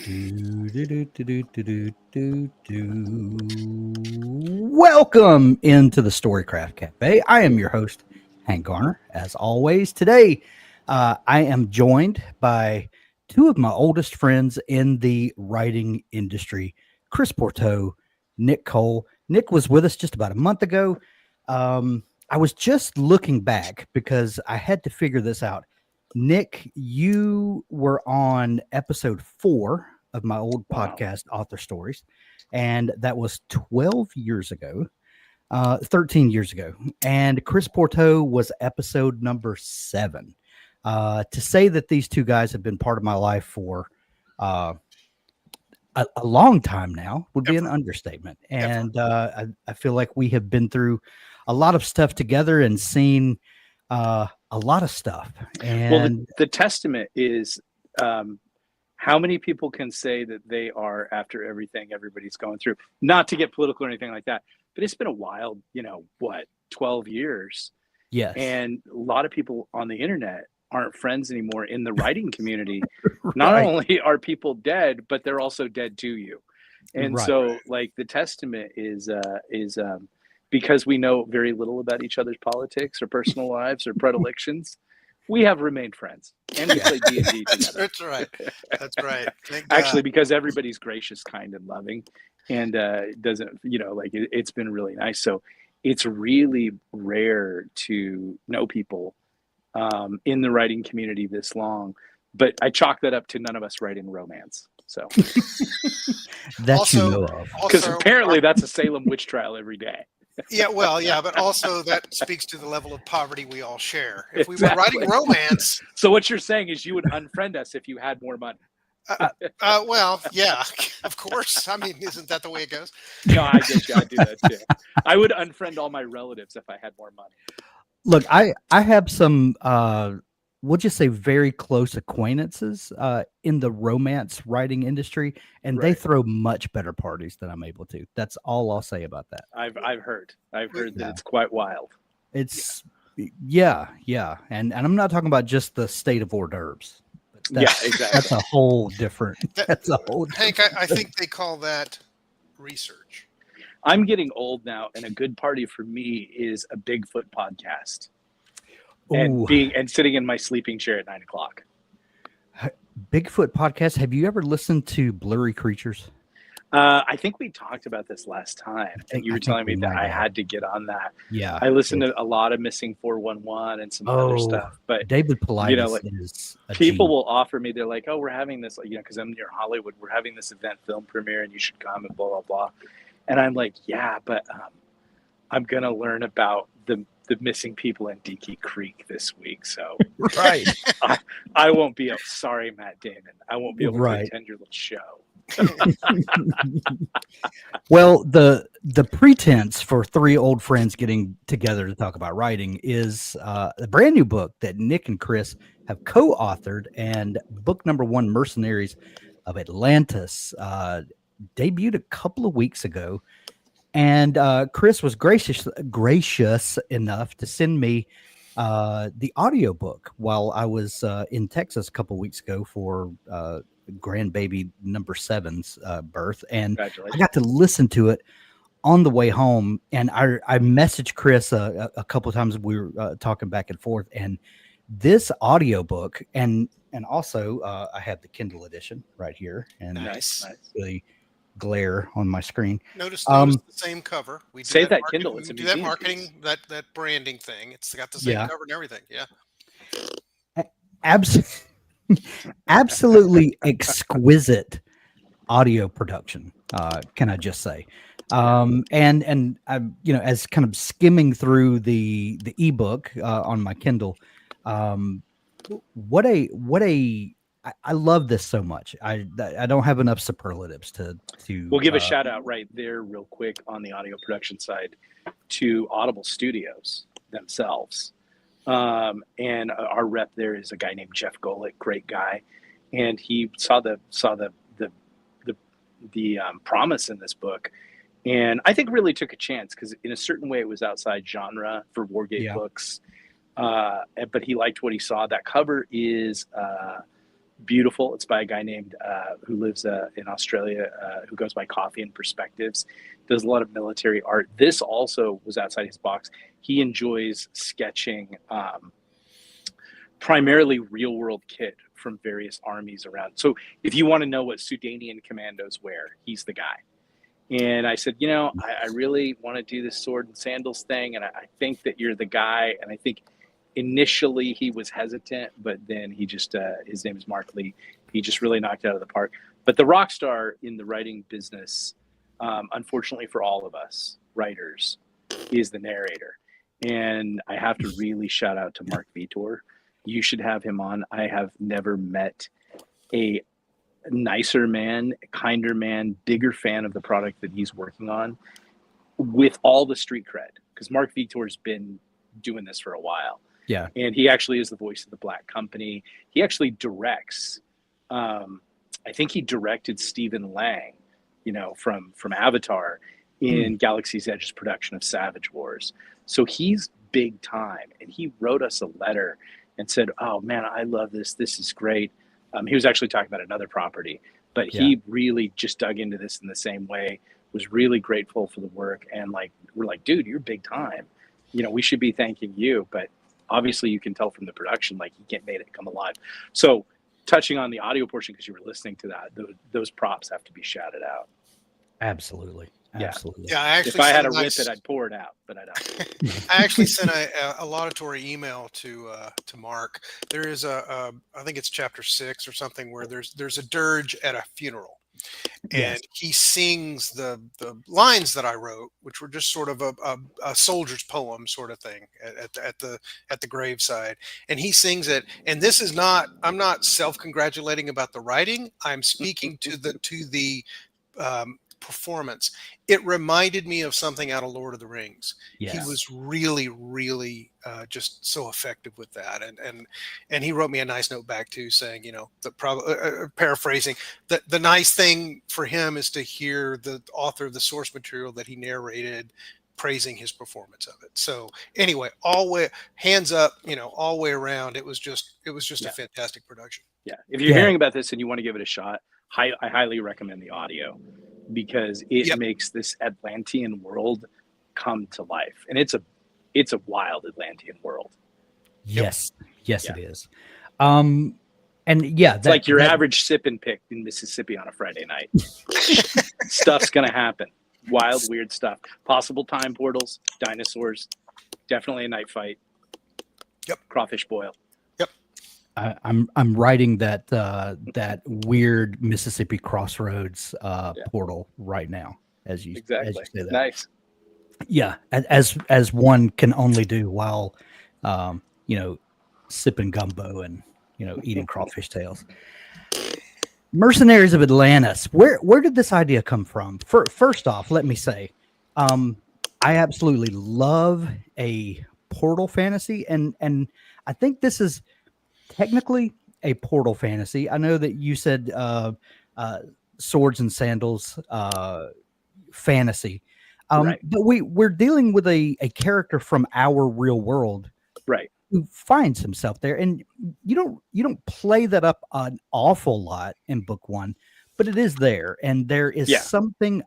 Welcome into the Storycraft Cafe. I am your host, Hank Garner. As always, today I am joined by two of my oldest friends in the writing industry, Chris Pourteau, Nick Cole. Nick was with us just about a month ago. I was just looking back because I had to figure this out. Nick, you were on episode 4 of my old podcast, Author Stories, and that was 12 years ago, 13 years ago. And Chris Pourteau was episode number 7. To say that these two guys have been part of my life for a long time now would be an understatement. And I feel like we have been through a lot of stuff together and seen a lot of stuff. And the testament is how many people can say that they are after everything everybody's going through, not to get political or anything like that, but it's been a wild, 12 years. Yes. And a lot of people on the internet aren't friends anymore in the writing community. Right. Not only are people dead, but they're also dead to you. And so like the testament is because we know very little about each other's politics or personal lives or predilections, we have remained friends and we play D&D together. That's right. That's right. Actually, because everybody's gracious, kind, and loving, and doesn't, it's been really nice. So it's really rare to know people in the writing community this long. But I chalk that up to none of us writing romance. So that also, you know of, because apparently that's a Salem witch trial every day. Yeah, well, yeah, but also that speaks to the level of poverty we all share. If we were writing romance, so what you're saying is you would unfriend us if you had more money. Well, yeah, of course. I mean, isn't that the way it goes? No, I get you. I do that too. I would unfriend all my relatives if I had more money. Look, I have some we'll just say very close acquaintances in the romance writing industry, and they throw much better parties than I'm able to. That's all I'll say about that. I've heard that it's quite wild. It's yeah. And I'm not talking about just the state of hors d'oeuvres. Exactly. That's a whole different. That's a whole. Hank, I think they call that research. I'm getting old now, and a good party for me is a Bigfoot podcast. And sitting in my sleeping chair at 9 o'clock. Bigfoot podcast. Have you ever listened to Blurry Creatures? I think we talked about this last time, and you were telling me that I had to get on that. Yeah, I listened to a lot of Missing 411 and some other stuff. But David Bruns is people will offer me. They're like, "Oh, we're having this, because I'm near Hollywood. We're having this event film premiere, and you should come and blah blah blah." And I'm like, "Yeah, but I'm gonna learn about the missing people in Dinky Creek this week, so I won't be sorry, Matt Damon. I won't be able to attend your little show." Well, the pretense for 3 old friends getting together to talk about writing is a brand new book that Nick and Chris have co-authored, and book number 1, Mercenaries of Atlantis, debuted a couple of weeks ago. And Chris was gracious enough to send me the audiobook while I was in Texas a couple of weeks ago for grandbaby number 7's birth. And I got to listen to it on the way home. And I messaged Chris a couple of times. We were talking back and forth. And this audiobook, and also I have the Kindle edition right here. And nice. Really glare on my screen. Notice the same cover. We do Save that Kindle. It's do that marketing, that branding thing. It's got the same cover and everything. Yeah. Absolutely exquisite audio production. Can I just say? And I'm, as kind of skimming through the ebook on my Kindle, I love this so much. I don't have enough superlatives to. We'll give a shout out right there, real quick, on the audio production side, to Audible Studios themselves, and our rep there is a guy named Jeff Golick, great guy, and he saw the promise in this book, and I think really took a chance because in a certain way it was outside genre for Wargate books, but he liked what he saw. That cover is beautiful. It's by a guy named who lives in Australia, who goes by Coffee and Perspectives. Does a lot of military art. This also was outside his box. He enjoys sketching primarily real world kit from various armies around. So if you want to know what Sudanian commandos wear, he's the guy. And I said, I really want to do this sword and sandals thing. And I think that you're the guy. And I think initially he was hesitant, but then he just, his name is Mark Lee. He just really knocked it out of the park. But the rock star in the writing business, unfortunately for all of us writers, is the narrator. And I have to really shout out to Mark Vitor. You should have him on. I have never met a nicer man, kinder man, bigger fan of the product that he's working on with all the street cred. Because Mark Vitor's been doing this for a while. Yeah. And he actually is the voice of the Black Company. He actually directs, I think he directed Stephen Lang, from Avatar in Galaxy's Edge's production of Savage Wars. So he's big time. And he wrote us a letter and said, oh man, I love this. This is great. He was actually talking about another property, but he really just dug into this in the same way, was really grateful for the work. And we're like, dude, you're big time. We should be thanking you, but obviously you can tell from the production, he made it come alive. So touching on the audio portion, because you were listening to that, those props have to be shouted out. Absolutely. Absolutely. Yeah, I actually if I had to rip it, I'd pour it out, but I don't. I actually sent a laudatory email to Mark. There is I think it's chapter 6 or something, where there's a dirge at a funeral, and he sings the lines that I wrote, which were just sort of a soldier's poem sort of thing at the graveside, and he sings it. And this is not, I'm not self-congratulating about the writing. I'm speaking to the performance. It reminded me of something out of Lord of the Rings. He was really, really just so effective with that, and he wrote me a nice note back too, saying, paraphrasing, the nice thing for him is to hear the author of the source material that he narrated praising his performance of it. So anyway, hands up, all the way around. It was just a fantastic production. Yeah, if you're hearing about this and you want to give it a shot, I highly recommend the audio, because it makes this Atlantean world come to life. And it's a wild Atlantean world. Yes. It is. And it's like your average sip and pick in Mississippi on a Friday night. Stuff's going to happen. Wild, weird stuff. Possible time portals, dinosaurs, definitely a night fight. Yep. Crawfish boil. I'm writing that weird Mississippi Crossroads portal right now as you say that. Nice. Yeah, as one can only do while sipping gumbo and eating crawfish tails. Mercenaries of Atlantis. Where did this idea come from? First off, let me say, I absolutely love a portal fantasy, and I think this is technically a portal fantasy. I know that you said swords and sandals fantasy, right. but we're dealing with a character from our real world, right, who finds himself there, and you don't play that up an awful lot in book one, but it is there, and there is something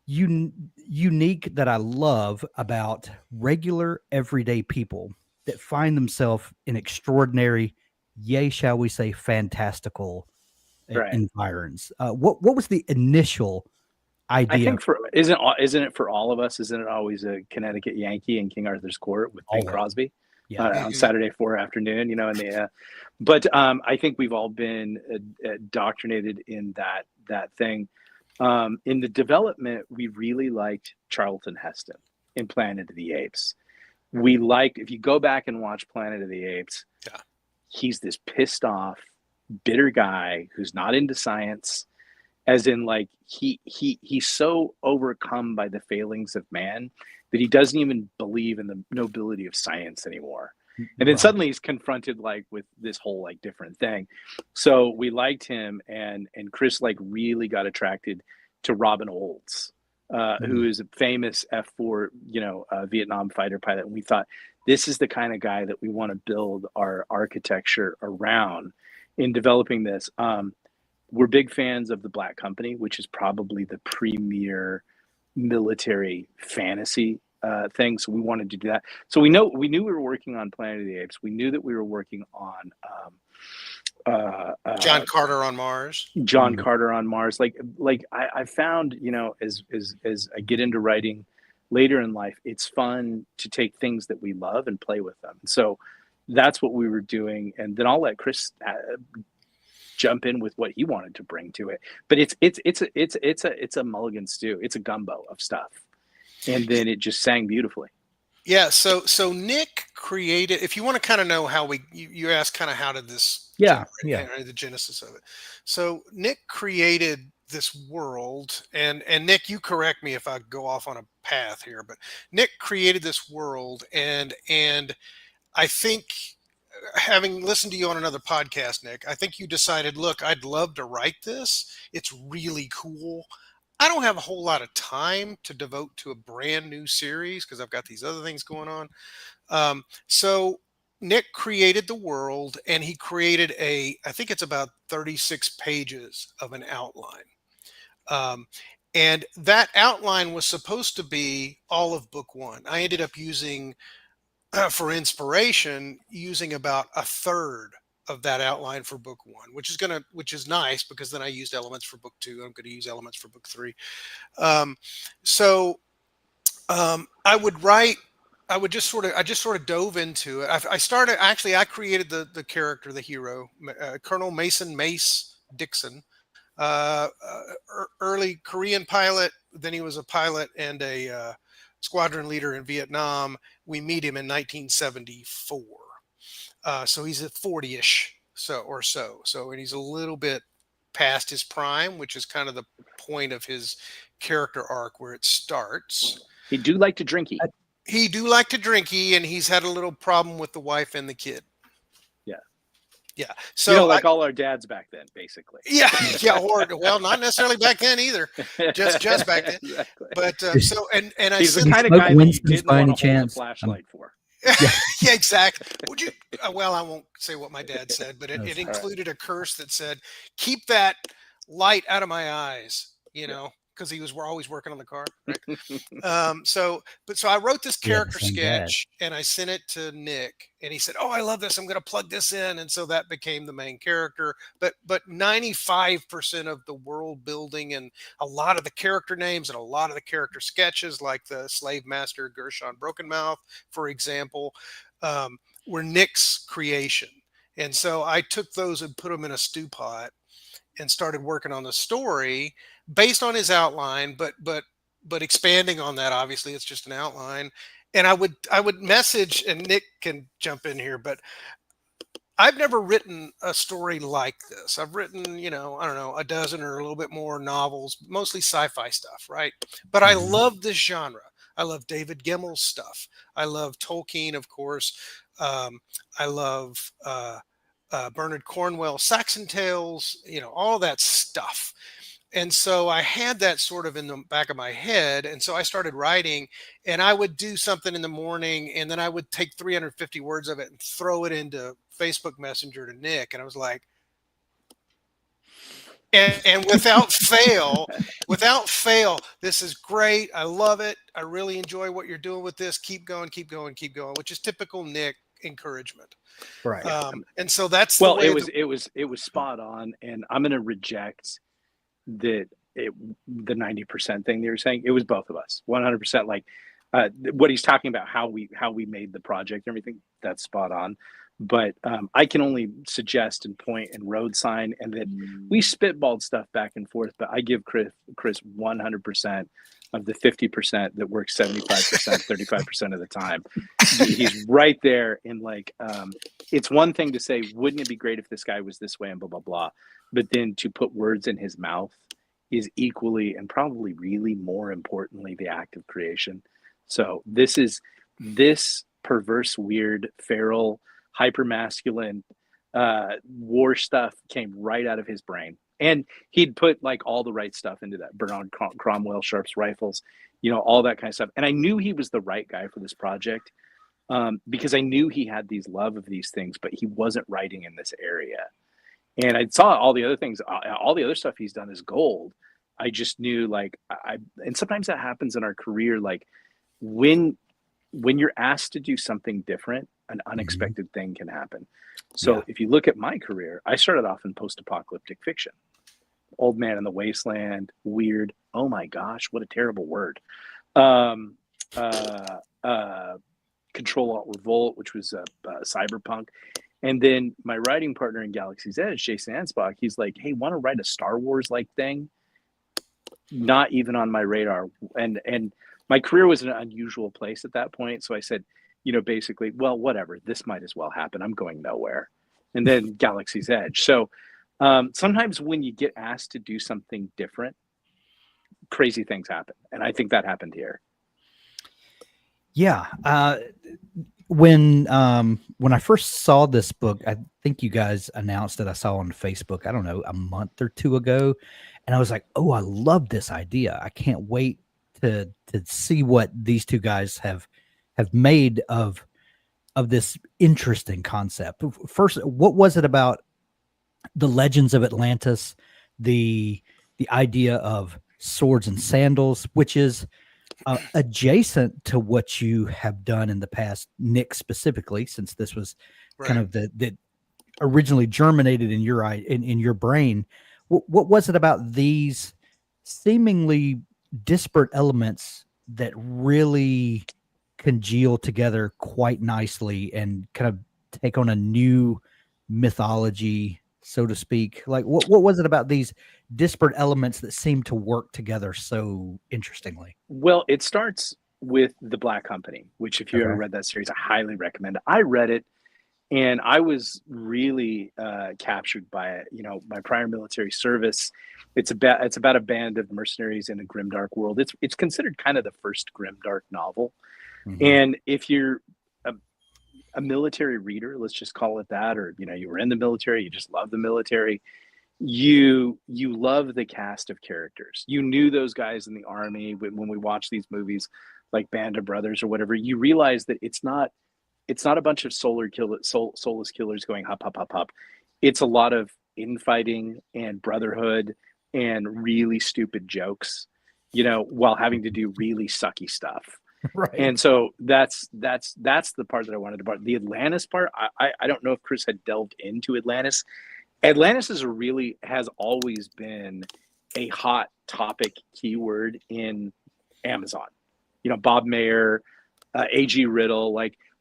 unique that I love about regular everyday people that find themselves in extraordinary, shall we say, fantastical environs. What was the initial idea? I think isn't it for all of us? Isn't it always a Connecticut Yankee in King Arthur's Court with Bing Crosby on Saturday 4 afternoon? But I think we've all been indoctrinated in that thing. In the development, we really liked Charlton Heston in Planet of the Apes. If you go back and watch Planet of the Apes, he's this pissed off, bitter guy who's not into science, as in he's so overcome by the failings of man that he doesn't even believe in the nobility of science anymore. And then suddenly he's confronted with this whole different thing. So we liked him, and Chris really got attracted to Robin Olds, who is a famous F4, Vietnam fighter pilot. And we thought, this is the kind of guy that we want to build our architecture around. in developing this. We're big fans of The Black Company, which is probably the premier military fantasy thing. So we wanted to do that. So we knew we were working on Planet of the Apes. We knew that we were working on John Carter on Mars. John Carter on Mars. Like I found, as I get into writing later in life, it's fun to take things that we love and play with them. So that's what we were doing. And then I'll let Chris jump in with what he wanted to bring to it. But it's a mulligan stew. It's a gumbo of stuff. And then it just sang beautifully. Yeah. So Nick created, if you want to kind of know how you asked kind of how did this generate, the genesis of it. So Nick created this world, and Nick, you correct me if I go off on a path here, but Nick created this world, and I think, having listened to you on another podcast, Nick, I think you decided, look, I'd love to write this. It's really cool. I don't have a whole lot of time to devote to a brand new series because I've got these other things going on. So Nick created the world, and he created I think it's about 36 pages of an outline. And that outline was supposed to be all of book one. I ended up using, for inspiration, using about a third of that outline for book one, which is nice because then I used elements for book two. I'm going to use elements for book three. So I just sort of dove into it. I created the character, the hero, Colonel Mason Mace Dixon, early Korean pilot. Then he was a pilot and a squadron leader in Vietnam. We meet him in 1974. So he's at 40-ish or so. And he's a little bit past his prime, which is kind of the point of his character arc where it starts. He do like to drinky. And he's had a little problem with the wife and the kid. Yeah. So like all our dads back then, basically. Yeah. Or well, not necessarily back then either. Just back then. Exactly. But he's the kind of guy that you didn't want to hold a flashlight for. Yeah, exactly. Would you? Well, I won't say what my dad said, but it included a curse that said, "Keep that light out of my eyes," because he was always working on the car. Right? So I wrote this character sketch and I sent it to Nick, and he said, "Oh, I love this. I'm going to plug this in," and so that became the main character. But 95% of the world building and a lot of the character names and a lot of the character sketches, like the slave master Gershon Brokenmouth, for example, were Nick's creation. And so I took those and put them in a stew pot and started working on the story based on his outline, but expanding on that. Obviously, it's just an outline. And I would message, and Nick can jump in here, but I've never written a story like this. I've written, I don't know, a dozen or a little bit more novels, mostly sci-fi stuff, right? But I love this genre. I love David Gemmell's stuff. I love Tolkien, of course. I love Bernard Cornwell, Saxon Tales, all that stuff. And so I had that sort of in the back of my head. And so I started writing, and I would do something in the morning, and then I would take 350 words of it and throw it into Facebook Messenger to Nick. And I was like, and without fail, this is great. I love it. I really enjoy what you're doing with this. Keep going, which is typical Nick encouragement. Right. And so that's it was spot on. And I'm going to reject the 90% thing that you're saying. It was both of us, 100%. Like what he's talking about, how we made the project and everything, that's spot on. But I can only suggest and point and road sign, and then we spitballed stuff back and forth. But I give Chris 100% of the 50% that works 75%, 35% of the time. He's right there in it's one thing to say, wouldn't it be great if this guy was this way and blah, blah, blah. But then to put words in his mouth is equally and probably really more importantly the act of creation. So this perverse, weird, feral, hyper-masculine war stuff came right out of his brain. And he'd put all the right stuff into that. Bernard Cromwell, Sharp's rifles, all that kind of stuff. And I knew he was the right guy for this project because I knew he had these love of these things, but he wasn't writing in this area. And I saw all the other things, all the other stuff he's done is gold. I just knew and sometimes that happens in our career. Like when you're asked to do something different, an unexpected thing can happen. So if you look at my career, I started off in post-apocalyptic fiction. Old Man in the Wasteland, weird. Oh my gosh, what a terrible word. Control Alt Revolt, which was cyberpunk. And then my writing partner in Galaxy's Edge, Jason Ansbach, he's like, hey, want to write a Star Wars-like thing? Not even on my radar. And my career was in an unusual place at that point. So I said, basically, well, whatever, this might as well happen. I'm going nowhere. And then Galaxy's Edge. So sometimes when you get asked to do something different, crazy things happen. And I think that happened here. Yeah. When I first saw this book, I think you guys announced it. I saw on Facebook, I don't know, a month or two ago. And I was like, oh, I love this idea. I can't wait to see what these two guys have made of this interesting concept. First, what was it about the legends of Atlantis, the idea of swords and sandals, which is adjacent to what you have done in the past, Nick, specifically, since this was kind of that originally germinated in your brain. What was it about these seemingly disparate elements that really congeal together quite nicely and kind of take on a new mythology, so to speak? Like, what was it about these disparate elements that seem to work together so interestingly? Well, it starts with The Black Company, which if you ever read that series, I highly recommend it. I read it and I was really captured by it. My prior military service, it's about a band of mercenaries in a grimdark world. It's considered kind of the first grimdark novel. And if you're a military reader, let's just call it that, or you were in the military, you just love the military, you love the cast of characters. You knew those guys in the army. When we watch these movies like Band of Brothers or whatever, you realize that it's not a bunch of soulless killers going hop hop hop hop. It's a lot of infighting and brotherhood and really stupid jokes, while having to do really sucky stuff. Right. And so that's the part that I wanted to part. The Atlantis part, I don't know if Chris had delved into Atlantis. Atlantis has always been a hot topic keyword in Amazon. Bob Mayer, A.G. Riddle,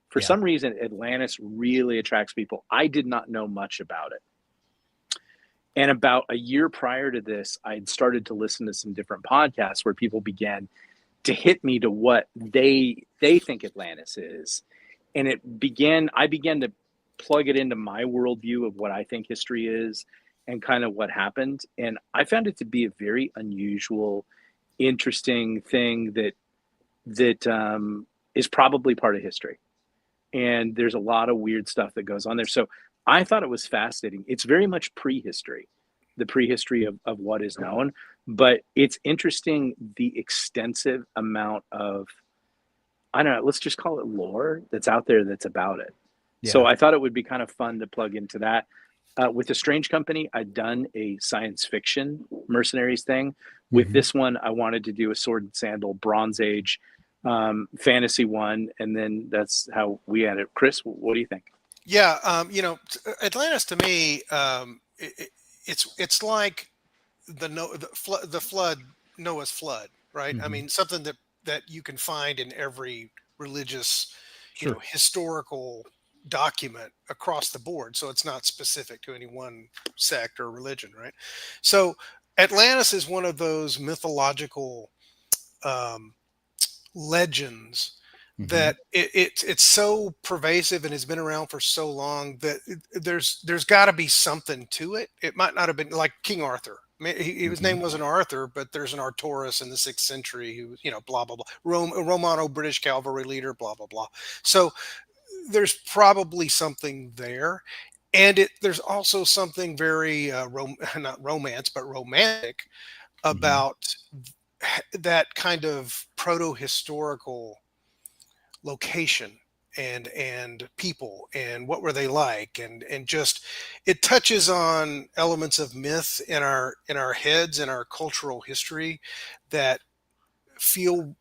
for some reason, Atlantis really attracts people. I did not know much about it. And about a year prior to this, I had started to listen to some different podcasts where people began to hit me to what they think Atlantis is. And I began to plug it into my worldview of what I think history is and kind of what happened. And I found it to be a very unusual, interesting thing that is probably part of history. And there's a lot of weird stuff that goes on there. So I thought it was fascinating. It's very much prehistory, the prehistory of what is known. But it's interesting the extensive amount of, I don't know, let's just call it lore that's out there that's about it. Yeah. So I thought it would be kind of fun to plug into that. With The Strange Company, I'd done a science fiction mercenaries thing. With this one, I wanted to do a sword and sandal, Bronze Age, fantasy one, and then that's how we had it. Chris, what do you think? Yeah, Atlantis to me, it's like the flood, Noah's flood, right? I mean, something that you can find in every religious, historical document across the board. So it's not specific to any one sect or religion, right? So Atlantis is one of those mythological legends that it's so pervasive and has been around for so long that there's got to be something to it. It might not have been like King Arthur. I mean, his name wasn't Arthur, but there's an Arturus in the 6th century who, blah, blah, blah. Romano-British cavalry leader, blah, blah, blah. So there's probably something there. And there's also something very, not romance, but romantic about that kind of proto-historical location and people, and what were they like, and just it touches on elements of myth in our heads, in our cultural history, that feel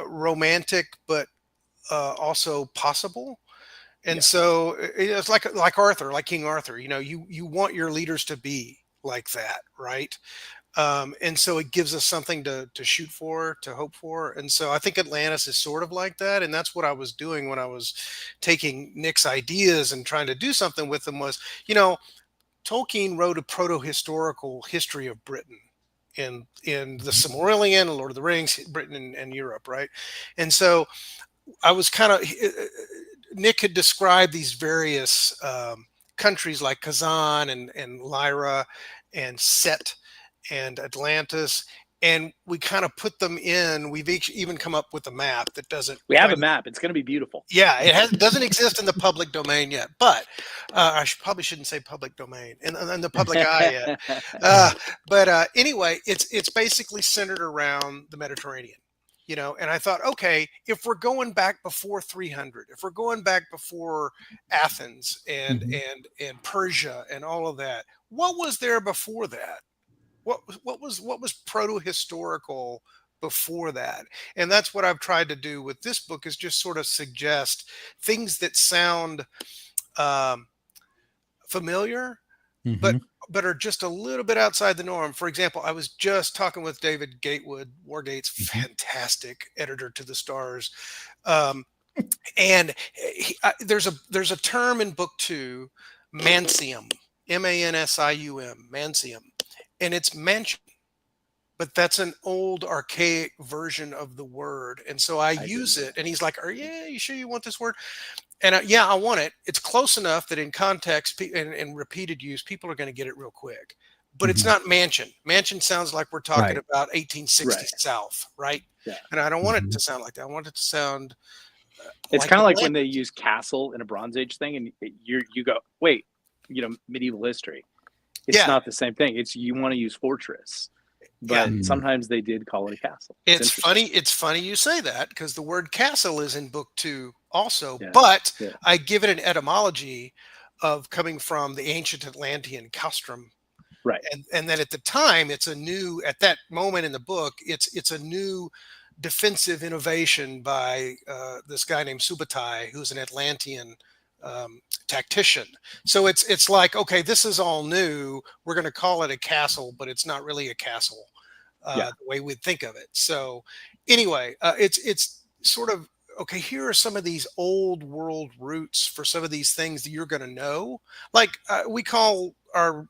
romantic, but also possible. And so it's like Arthur, like King Arthur. You want your leaders to be like that, right? And so it gives us something to shoot for, to hope for. And so I think Atlantis is sort of like that. And that's what I was doing when I was taking Nick's ideas and trying to do something with them. Was, Tolkien wrote a proto-historical history of Britain in the Silmarillion, Lord of the Rings, Britain and Europe, right? And so I was kind of, Nick had described these various countries like Kazan and Lyra and Set and Atlantis, and we kind of put them in. We've even come up with a map that doesn't. We have a map. It's going to be beautiful. Yeah, it doesn't exist in the public domain yet, but probably shouldn't say public domain and the public eye yet. But anyway, it's basically centered around the Mediterranean. And I thought, okay, if we're going back before 300, if we're going back before Athens and Persia and all of that, what was there before that? What was proto-historical before that? And that's what I've tried to do with this book, is just sort of suggest things that sound familiar, but are just a little bit outside the norm. For example, I was just talking with David Gatewood, Wargate's fantastic editor to the stars, and there's a term in book 2, Mansium, Mansium, Mansium, and it's mansion, but that's an old archaic version of the word. And so I use it, and he's like, you sure you want this word? And I want it. It's close enough that in context and repeated use, people are going to get it real quick. But it's not mansion. Mansion sounds like we're talking about 1860 South, right? Yeah. And I don't want it to sound like that. I want it to sound. It's kind of like when they use castle in a Bronze Age thing, and you go, wait, medieval history. It's not the same thing. You want to use fortress. But sometimes they did call it a castle. It's funny. It's funny you say that, because the word castle is in book 2 also, but I give it an etymology of coming from the ancient Atlantean castrum. Right. And then at the time, at that moment in the book, it's a new defensive innovation by this guy named Subutai, who's an Atlantean tactician. So it's like, okay, this is all new. We're going to call it a castle, but it's not really a castle the way we'd think of it. So anyway, it's sort of, okay, here are some of these old world roots for some of these things that you're going to know. Like we call our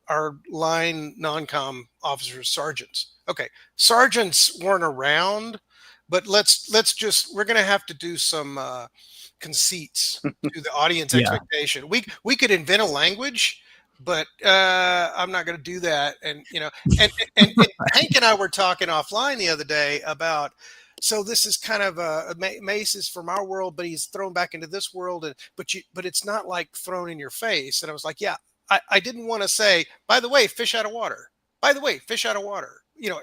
line non-com officers sergeants. Okay, sergeants weren't around, but we're going to have to do some conceits to the audience expectation. We could invent a language, but I'm not going to do that. And and Hank and I were talking offline the other day about, so this is kind of Mace is from our world, but he's thrown back into this world, but it's not like thrown in your face. And I was like, I didn't want to say, by the way, fish out of water. By the way, fish out of water.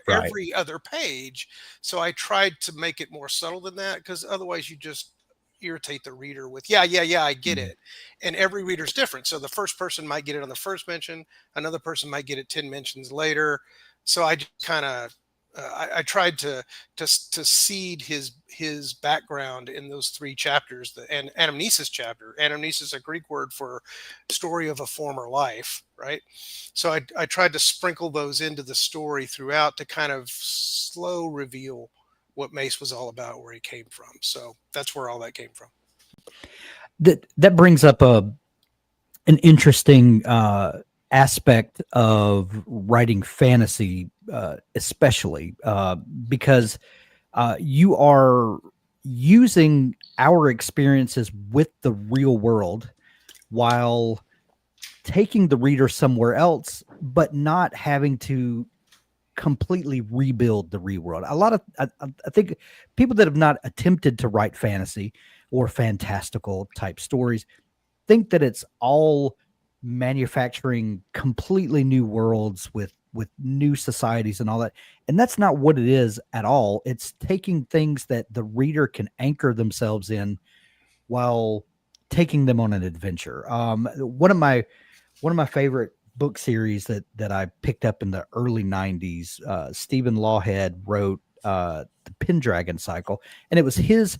Every other page. So I tried to make it more subtle than that, because otherwise you just irritate the reader with I get it. And every reader's different. So the first person might get it on the first mention, another person might get it 10 mentions later. So I just kind of I tried to seed his background in those 3 chapters. The anamnesis chapter. Anamnesis is a Greek word for story of a former life, right? So I tried to sprinkle those into the story throughout to kind of slow reveal what Mace was all about, where he came from. So that's where all that came from. That brings up an interesting aspect of writing fantasy, especially because you are using our experiences with the real world while taking the reader somewhere else, but not having to completely rebuild the real world. I think people that have not attempted to write fantasy or fantastical type stories think that it's all manufacturing completely new worlds with new societies and all that. And that's not what it is at all. It's taking things that the reader can anchor themselves in while taking them on an adventure. One of my favorite book series that I picked up in the early 90s, Stephen Lawhead wrote the Pendragon Cycle, and it was his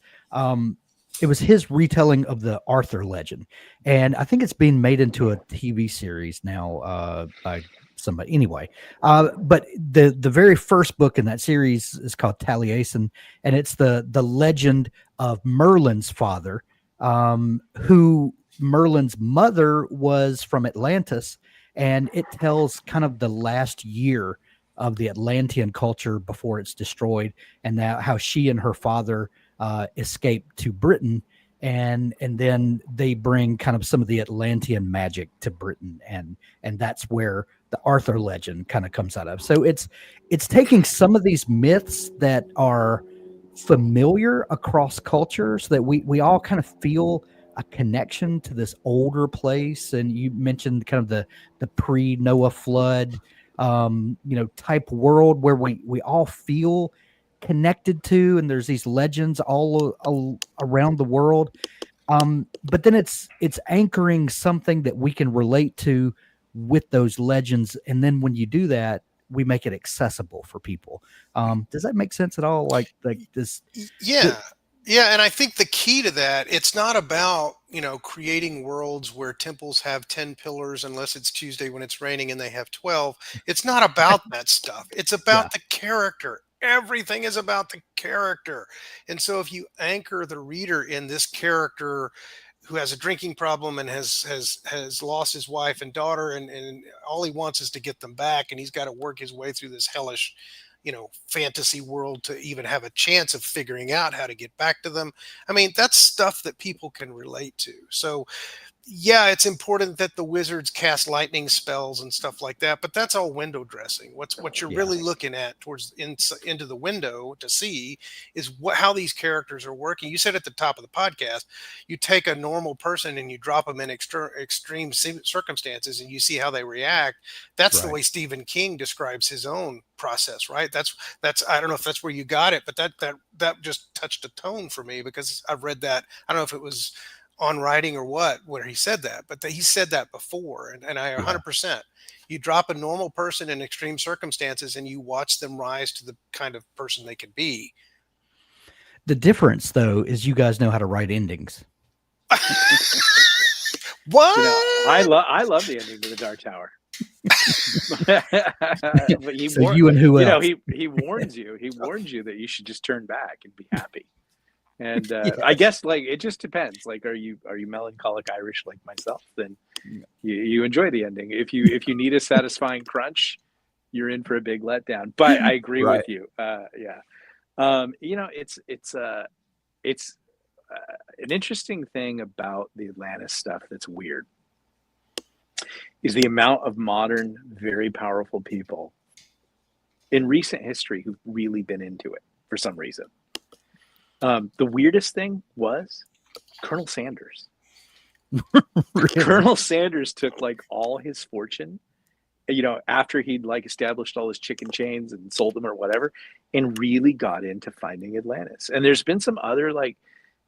retelling of the Arthur legend. And I think it's being made into a TV series now by somebody. Anyway, but the very first book in that series is called Taliesin, and it's the legend of Merlin's father, who Merlin's mother was from Atlantis, and it tells kind of the last year of the Atlantean culture before it's destroyed, and now how she and her father escaped to Britain, and then they bring kind of some of the Atlantean magic to Britain, and that's where the Arthur legend kind of comes out of. So it's taking some of these myths that are familiar across cultures, that we all kind of feel a connection to this older place. And you mentioned kind of the pre-Noah flood, type world where we all feel connected to, and there's these legends all around the world. But then it's anchoring something that we can relate to with those legends. And then when you do that, we make it accessible for people. Does that make sense at all? Like this? Yeah. Yeah, and I think the key to that, it's not about, creating worlds where temples have 10 pillars unless it's Tuesday when it's raining and they have 12. It's not about that stuff. It's about the character. Everything is about the character. And so if you anchor the reader in this character who has a drinking problem and has lost his wife and daughter, and all he wants is to get them back, and he's got to work his way through this hellish fantasy world to even have a chance of figuring out how to get back to them. I mean, that's stuff that people can relate to. So yeah, it's important that the wizards cast lightning spells and stuff like that, but that's all window dressing. What you're really looking at towards into the window to see is how these characters are working. You said at the top of the podcast, you take a normal person and you drop them in extreme circumstances and you see how they react. That's the way Stephen King describes his own process, right? That's I don't know if that's where you got it, but that just touched a tone for me, because I've read that. I don't know if it was on writing or where he said that, but he said that before. And I 100%, you drop a normal person in extreme circumstances and you watch them rise to the kind of person they can be. The difference though, is you guys know how to write endings. What? I love the ending to the Dark Tower. But you and who else? He warns you. He warns you that you should just turn back and be happy. And I guess it just depends. Like, are you melancholic Irish like myself? Then you enjoy the ending. If you need a satisfying crunch, you're in for a big letdown. But I agree with you. It's an interesting thing about the Atlantis stuff that's weird is the amount of modern, very powerful people in recent history who've really been into it for some reason. The weirdest thing was Colonel Sanders. Really? Colonel Sanders took all his fortune, after he'd established all his chicken chains and sold them or whatever, and really got into finding Atlantis. And there's been some other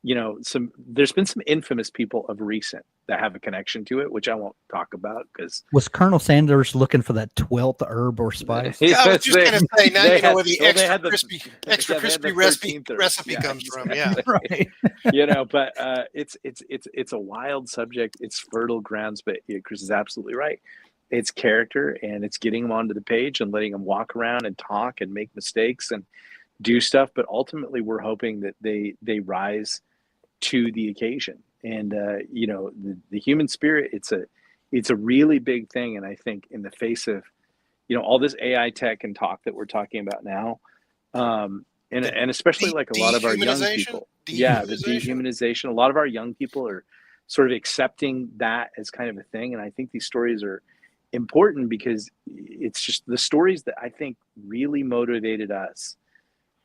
there's been some infamous people of recent that have a connection to it, which I won't talk about because was Colonel Sanders looking for that 12th herb or spice? Yeah, I was just going to say, now you know where the extra crispy recipe comes from. Yeah, right. But it's a wild subject. It's fertile grounds. But Chris is absolutely right. It's character, and it's getting them onto the page and letting them walk around and talk and make mistakes and do stuff. But ultimately, we're hoping that they rise to the occasion. And the human spirit, it's a really big thing. And I think in the face of all this AI tech and talk that we're talking about now, and especially a lot of our young people, the dehumanization, a lot of our young people are sort of accepting that as kind of a thing. And I think these stories are important because it's just the stories that I think really motivated us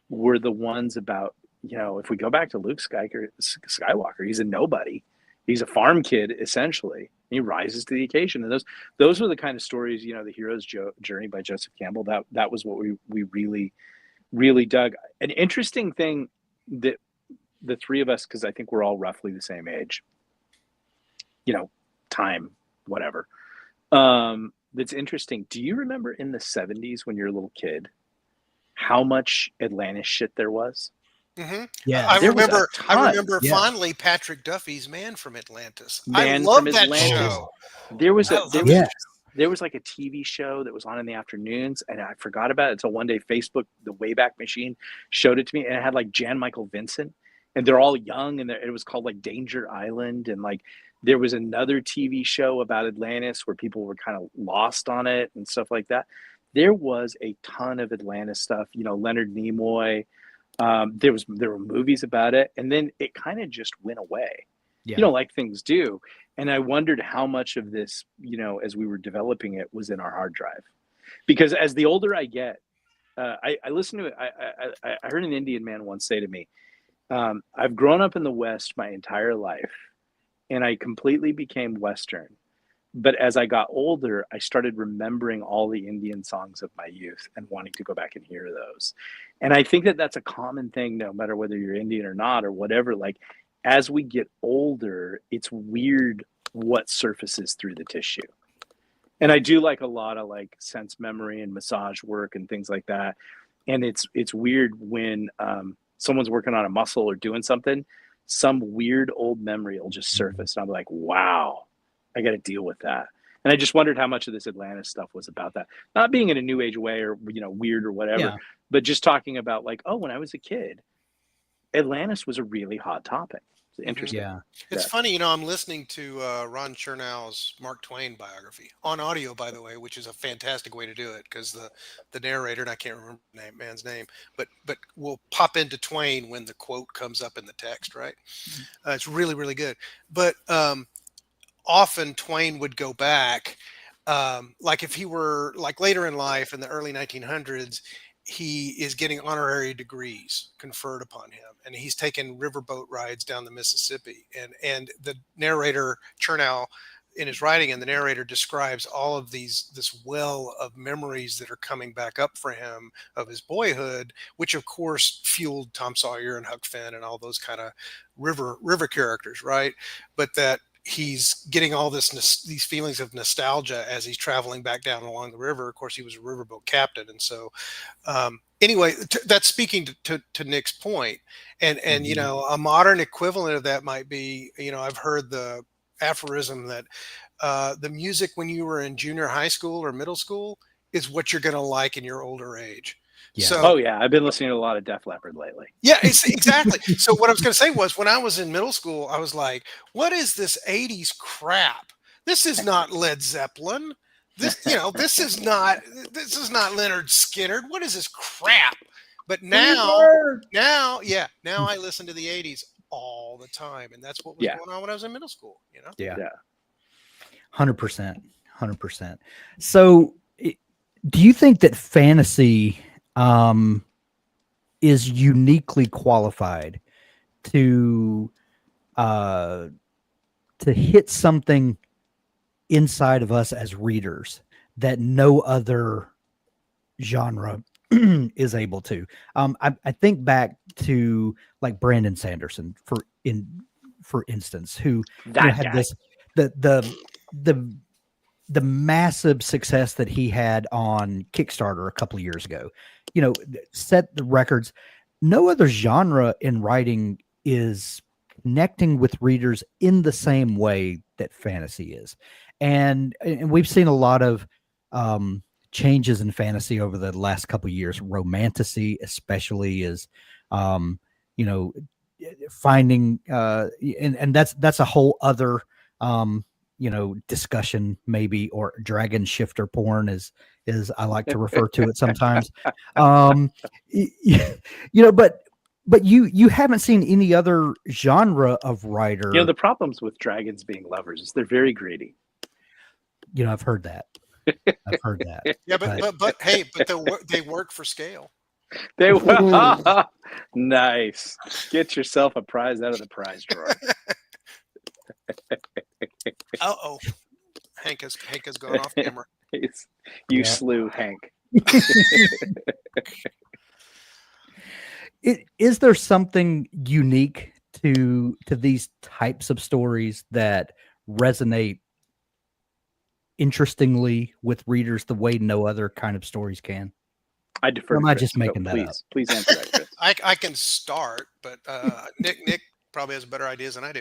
were the ones about, if we go back to Luke Skywalker, he's a nobody. He's a farm kid, essentially. He rises to the occasion. And those are the kind of stories, The Hero's Journey by Joseph Campbell, that was what we really, really dug. An interesting thing that the three of us, because I think we're all roughly the same age, time, whatever. That's interesting. Do you remember in the 70s when you're a little kid, how much Atlantis shit there was? Mm-hmm. Yeah, I remember Yeah. fondly Patrick Duffy's Man from Atlantis. I Man love from that Atlantis. show. There was Yeah. there was like a TV show that was on in the afternoons, and I forgot about it until one day Facebook, the Wayback Machine, showed it to me, and it had like Jan Michael Vincent, and they're all young, and it was called like Danger Island, and like there was another TV show about Atlantis where people were kind of lost on it and stuff like that. There was a ton of Atlantis stuff, Leonard Nimoy. There were movies about it, and then it kind of just went away. Yeah. Like things do. And I wondered how much of this, as we were developing it, was in our hard drive. Because as the older I get, I listened to it. I heard an Indian man once say to me, I've grown up in the West my entire life, and I completely became Western. But as I got older, I started remembering all the Indian songs of my youth and wanting to go back and hear those. And I think that that's a common thing, no matter whether you're Indian or not or whatever. Like, as we get older, it's weird what surfaces through the tissue. And I do like a lot of like sense memory and massage work and things like that. And it's weird when someone's working on a muscle or doing something, some weird old memory will just surface. And I'm like, wow, I got to deal with that. And I just wondered how much of this Atlantis stuff was about that. Not being in a new age way or, weird or whatever, but just talking about like, oh, when I was a kid, Atlantis was a really hot topic. It's interesting. Yeah. It's funny, I'm listening to Ron Chernow's Mark Twain biography on audio, by the way, which is a fantastic way to do it because the narrator, and I can't remember the man's name, but will pop into Twain when the quote comes up in the text, right? It's really, really good. But often Twain would go back, like if he were like later in life in the early 1900s, he is getting honorary degrees conferred upon him, and he's taken riverboat rides down the Mississippi. And the narrator Chernow, in his writing, and the narrator describes all of this well of memories that are coming back up for him of his boyhood, which of course fueled Tom Sawyer and Huck Finn and all those kind of river characters, right? But that he's getting all these feelings of nostalgia as he's traveling back down along the river. Of course, he was a riverboat captain. And so anyway, that's speaking to Nick's point. And a modern equivalent of that might be, I've heard the aphorism that the music when you were in junior high school or middle school is what you're going to like in your older age. Yeah. So, I've been listening to a lot of Def Leppard lately. Yeah, exactly. So what I was going to say was when I was in middle school, I was like, what is this 80s crap? This is not Led Zeppelin. This is not Leonard Skinner. What is this crap? But now I listen to the 80s all the time. And that's what was going on when I was in middle school, Yeah. 100%. So do you think that fantasy is uniquely qualified to hit something inside of us as readers that no other genre is able to? I think back to like Brandon Sanderson for instance, who had this the massive success that he had on Kickstarter a couple of years ago, set the records. No other genre in writing is connecting with readers in the same way that fantasy is. And we've seen a lot of changes in fantasy over the last couple of years. Romantasy especially is, finding, and that's a whole other, discussion maybe, or dragon shifter porn is I like to refer to it sometimes. But you haven't seen any other genre of writer. The problems with dragons being lovers is they're very greedy. I've heard that. Yeah, but hey, they work for scale. They nice. Get yourself a prize out of the prize drawer. Uh-oh. Hank has gone off camera. You slew Hank. Is there something unique to these types of stories that resonate interestingly with readers the way no other kind of stories can? I defer. Or am to I Chris. just making Go, that please, up? Please answer that, Chris. I can start, but Nick probably has better ideas than I do.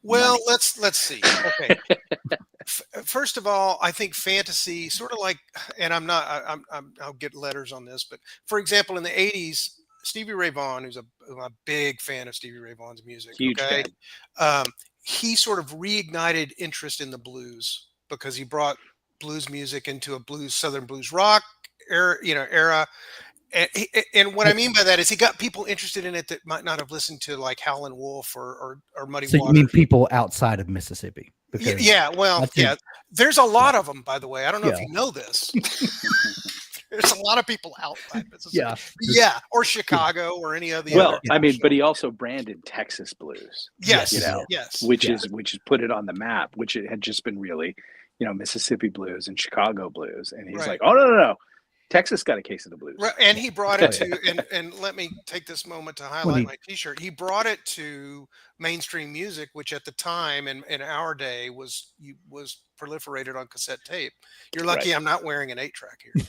Well, let's see. Okay. First of all, I think fantasy, sort of like, and I'll get letters on this, but for example, in the '80s, Stevie Ray Vaughan, who's a big fan of Stevie Ray Vaughan's music, Huge okay, fan. he sort of reignited interest in the blues because he brought blues music into a Southern blues rock era. And what I mean by that is he got people interested in it that might not have listened to like Howlin' Wolf or Muddy So Waters. you mean people outside of Mississippi? Yeah, well, yeah. There's a lot of them, by the way. I don't know if Yeah. you know this. There's a lot of people outside Mississippi. Yeah. Yeah, or Chicago or any of the Well, other. I mean, but he also branded Texas blues. Yes, you know, yes. which is put it on the map, which it had just been really, Mississippi blues and Chicago blues, and he's Right. like, oh no, Texas got a case of the blues. Right, and he brought it to, and let me take this moment to highlight my T-shirt. He brought it to mainstream music, which at the time in our day was proliferated on cassette tape. You're lucky I'm not wearing an 8-track here.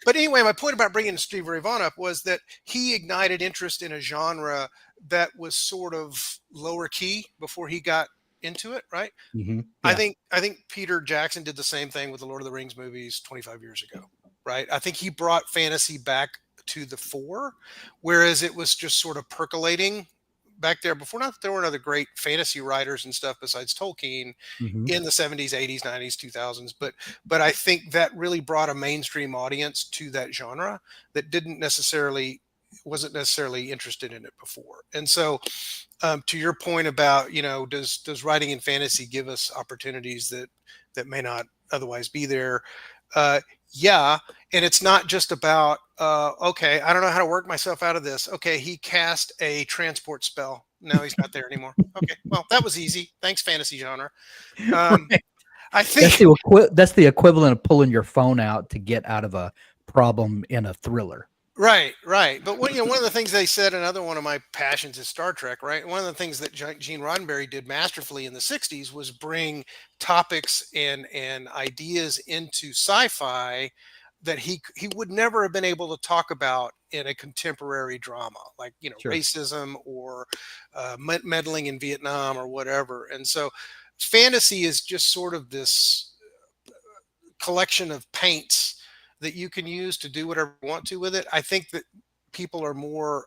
But anyway, my point about bringing Stevie Ray Vaughan up was that he ignited interest in a genre that was sort of lower key before he got into it, right? Mm-hmm. Yeah. I think Peter Jackson did the same thing with the Lord of the Rings movies 25 years ago. Right. I think he brought fantasy back to the fore, whereas it was just sort of percolating back there before. Not that there weren't other great fantasy writers and stuff besides Tolkien in the 70s, 80s, 90s, 2000s. But I think that really brought a mainstream audience to that genre that wasn't necessarily interested in it before. And so to your point about, does writing in fantasy give us opportunities that may not otherwise be there? Yeah. And it's not just about, okay, I don't know how to work myself out of this. Okay. He cast a transport spell. Now he's not there anymore. Okay. Well, that was easy. Thanks, fantasy genre. I think that's the equivalent of pulling your phone out to get out of a problem in a thriller. Right. But one of the things they said, another one of my passions is Star Trek, right? One of the things that Gene Roddenberry did masterfully in the 60s was bring topics and ideas into sci-fi that he would never have been able to talk about in a contemporary drama, like, racism or meddling in Vietnam or whatever. And so fantasy is just sort of this collection of paints that you can use to do whatever you want to with it. I think that people are more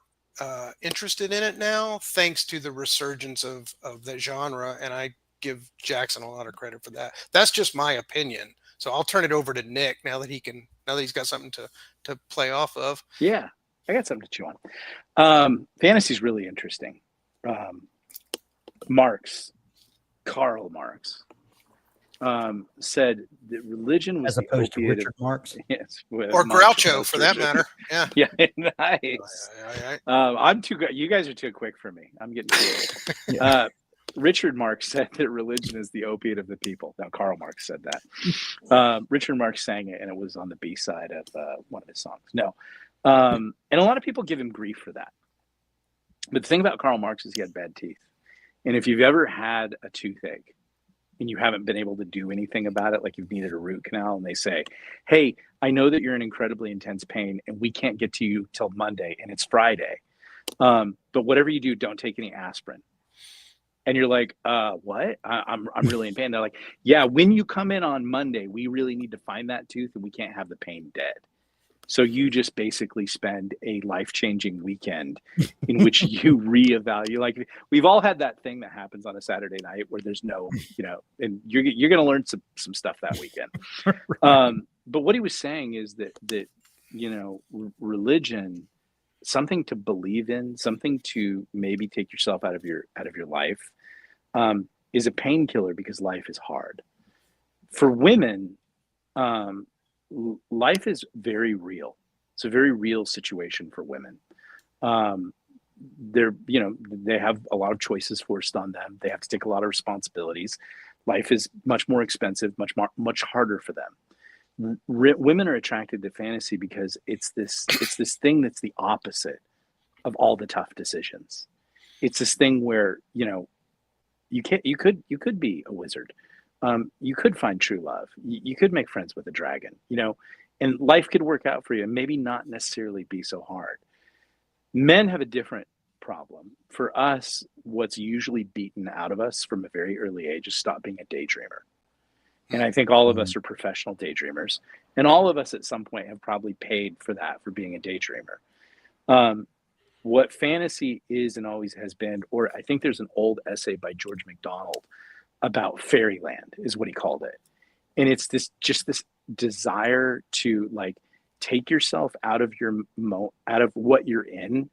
interested in it now, thanks to the resurgence of the genre. And I give Jackson a lot of credit for that. That's just my opinion. So I'll turn it over to Nick now that he's got something to play off of. Yeah, I got something to chew on. Fantasy is really interesting. Karl Marx, said that religion was as opposed to Richard Marx, yes, or Groucho for that matter. Yeah, yeah, nice. I'm too good. You guys are too quick for me. I'm getting too old. Richard Marx said that religion is the opiate of the people. Now, Karl Marx said that. Richard Marx sang it, and it was on the B side of one of his songs. No, and a lot of people give him grief for that. But the thing about Karl Marx is he had bad teeth, and if you've ever had a toothache and you haven't been able to do anything about it, like you've needed a root canal, and they say, hey, I know that you're in incredibly intense pain and we can't get to you till Monday and it's Friday. But whatever you do, don't take any aspirin. And you're like, what? I'm really in pain. They're like, yeah, when you come in on Monday, we really need to find that tooth and we can't have the pain dead. So you just basically spend a life-changing weekend in which you reevaluate. Like, we've all had that thing that happens on a Saturday night where there's no, and you're going to learn some stuff that weekend. Right. But what he was saying is that religion, something to believe in, something to maybe take yourself out of your life, is a painkiller because life is hard. For women, life is very real. It's a very real situation for women. They have a lot of choices forced on them. They have to take a lot of responsibilities. Life is much more expensive, much harder for them. Women are attracted to fantasy because it's this thing that's the opposite of all the tough decisions. It's this thing where, You could be a wizard. You could find true love. You could make friends with a dragon, and life could work out for you and maybe not necessarily be so hard. Men have a different problem. For us, what's usually beaten out of us from a very early age is stop being a daydreamer. And I think all of us are professional daydreamers. And all of us at some point have probably paid for that, for being a daydreamer. What fantasy is and always has been, or I think there's an old essay by George MacDonald about fairyland, is what he called it. And it's this desire to like take yourself out of out of what you're in,